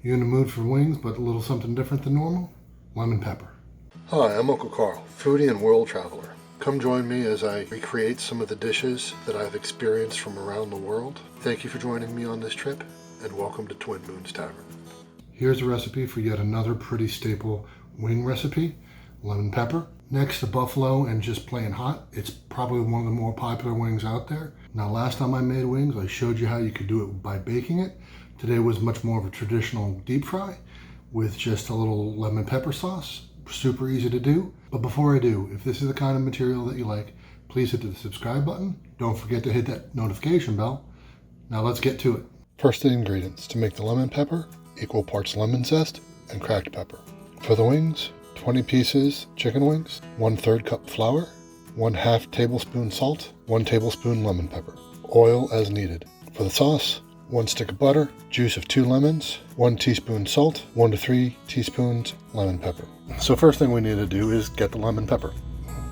You in the mood for wings, but a little something different than normal? Lemon pepper. Hi, I'm Uncle Carl, foodie and world traveler. Come join me as I recreate some of the dishes that I've experienced from around the world. Thank you for joining me on this trip, and welcome to Twin Moons Tavern. Here's a recipe for yet another pretty staple wing recipe, lemon pepper. Next to buffalo and just plain hot, it's probably one of the more popular wings out there. Now, last time I made wings, I showed you how you could do it by baking it. Today was much more of a traditional deep fry with just a little lemon pepper sauce. Super easy to do. But before I do, if this is the kind of material that you like, please hit the subscribe button. Don't forget to hit that notification bell. Now let's get to it. First, the ingredients to make the lemon pepper: equal parts lemon zest and cracked pepper. For the wings, 20 pieces chicken wings, 1/3 cup flour, 1/2 tablespoon salt, 1 tablespoon lemon pepper. Oil as needed. For the sauce, 1 stick of butter, juice of 2 lemons, 1 teaspoon salt, 1 to 3 teaspoons lemon pepper. So first thing we need to do is get the lemon pepper.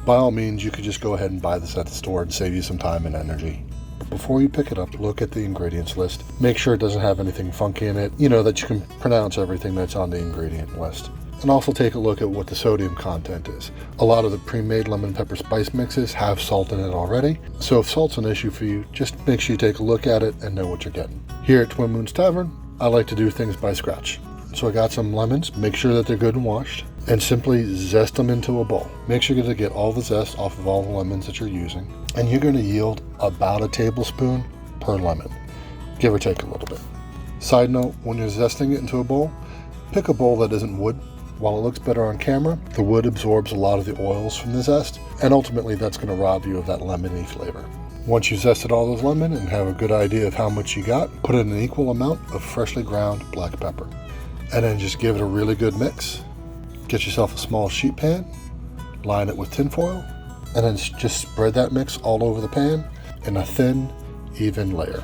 By all means, you could just go ahead and buy this at the store and save you some time and energy. Before you pick it up, look at the ingredients list. Make sure it doesn't have anything funky in it, that you can pronounce everything that's on the ingredient list. And also take a look at what the sodium content is. A lot of the pre-made lemon pepper spice mixes have salt in it already, so if salt's an issue for you, just make sure you take a look at it and know what you're getting. Here at Twin Moons Tavern, I like to do things by scratch. So I got some lemons, make sure that they're good and washed, and simply zest them into a bowl. Make sure to get all the zest off of all the lemons that you're using, and you're going to yield about a tablespoon per lemon, give or take a little bit. Side note, when you're zesting it into a bowl, pick a bowl that isn't wood. While it looks better on camera, the wood absorbs a lot of the oils from the zest, and ultimately that's going to rob you of that lemony flavor. Once you've zested all those lemon and have a good idea of how much you got, put in an equal amount of freshly ground black pepper. And then just give it a really good mix. Get yourself a small sheet pan, line it with tin foil, and then just spread that mix all over the pan in a thin, even layer.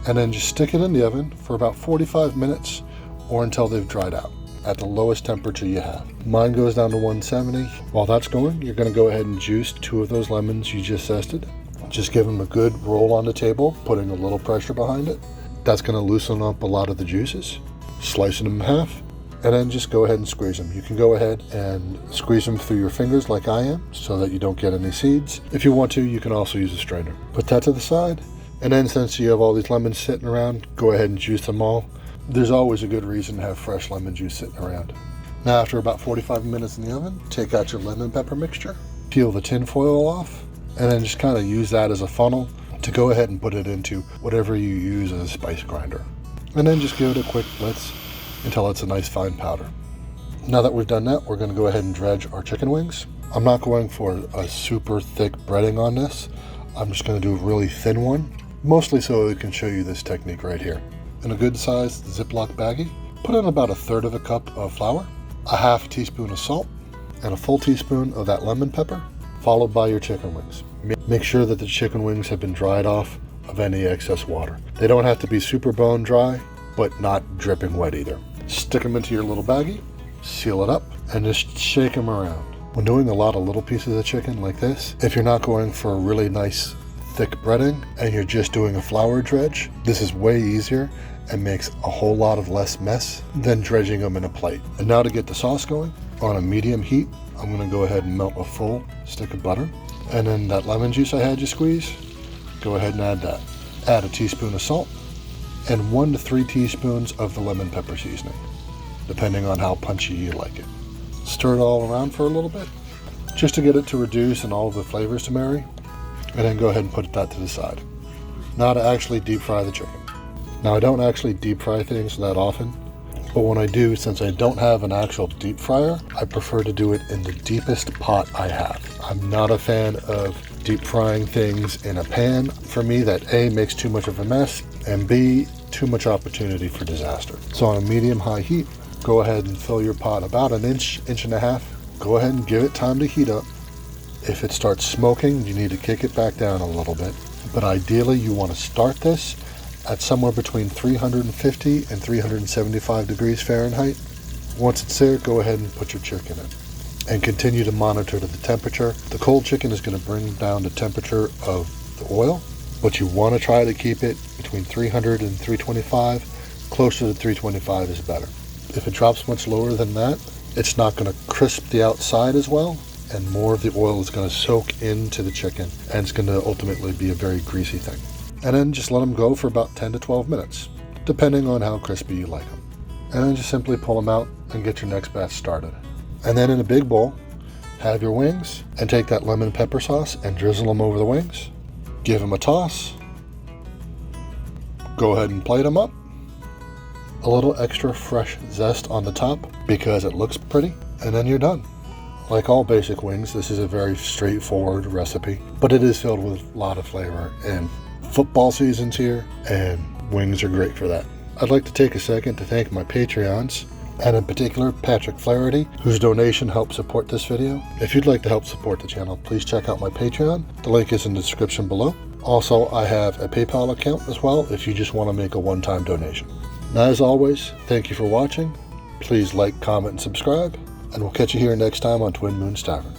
And then just stick it in the oven for about 45 minutes or until they've dried out at the lowest temperature you have. Mine goes down to 170. While that's going, you're going to go ahead and juice 2 of those lemons you just zested. Just give them a good roll on the table, putting a little pressure behind it. That's going to loosen up a lot of the juices. Slicing them in half, and then just go ahead and squeeze them. You can go ahead and squeeze them through your fingers like I am so that you don't get any seeds. If you want to, you can also use a strainer. Put that to the side, and then since you have all these lemons sitting around, go ahead and juice them all. There's always a good reason to have fresh lemon juice sitting around. Now, after about 45 minutes in the oven, take out your lemon pepper mixture, peel the tin foil off, and then just kind of use that as a funnel to go ahead and put it into whatever you use as a spice grinder. And then just give it a quick blitz until it's a nice fine powder. Now that we've done that, we're going to go ahead and dredge our chicken wings. I'm not going for a super thick breading on this. I'm just going to do a really thin one, mostly so I can show you this technique right here. In a good sized Ziploc baggie, put in about 1/3 of a cup of flour, a 1/2 teaspoon of salt, and a full teaspoon of that lemon pepper, followed by your chicken wings. Make sure that the chicken wings have been dried off of any excess water. They don't have to be super bone dry, but not dripping wet either. Stick them into your little baggie, seal it up, and just shake them around. When doing a lot of little pieces of chicken like this, if you're not going for a really nice thick breading and you're just doing a flour dredge, this is way easier and makes a whole lot of less mess than dredging them in a plate. And now to get the sauce going, on a medium heat, I'm going to go ahead and melt a full stick of butter. And then that lemon juice I had you squeeze, go ahead and add that. Add a teaspoon of salt and 1 to 3 teaspoons of the lemon pepper seasoning, depending on how punchy you like it. Stir it all around for a little bit, just to get it to reduce and all of the flavors to marry, and then go ahead and put that to the side. Now to actually deep fry the chicken. Now I don't actually deep fry things that often, but when I do, since I don't have an actual deep fryer, I prefer to do it in the deepest pot I have. I'm not a fan of deep frying things in a pan. For me, that A, makes too much of a mess, and B, too much opportunity for disaster. So on a medium-high heat, go ahead and fill your pot about an inch, inch and a half. Go ahead and give it time to heat up. If it starts smoking, you need to kick it back down a little bit. But ideally, you want to start this at somewhere between 350 and 375 degrees Fahrenheit. Once it's there, go ahead and put your chicken in and continue to monitor the temperature. The cold chicken is going to bring down the temperature of the oil, but you want to try to keep it between 300 and 325 closer to 325 is better. If it drops much lower than that, it's not going to crisp the outside as well, and more of the oil is going to soak into the chicken, and it's going to ultimately be a very greasy thing. And then just let them go for about 10 to 12 minutes, depending on how crispy you like them. And then just simply pull them out and get your next batch started. And then in a big bowl, have your wings, and take that lemon pepper sauce and drizzle them over the wings. Give them a toss. Go ahead and plate them up. A little extra fresh zest on the top because it looks pretty, and then you're done. Like all basic wings, this is a very straightforward recipe, but it is filled with a lot of flavor, and football season's here, and wings are great for that. I'd like to take a second to thank my Patreons, and in particular Patrick Flaherty, whose donation helped support this video. If you'd like to help support the channel, please check out my Patreon. The link is in the description below. Also, I have a PayPal account as well if you just want to make a one-time donation. Now, as always, thank you for watching. Please like, comment, and subscribe, and we'll catch you here next time on Twin Moons Tavern.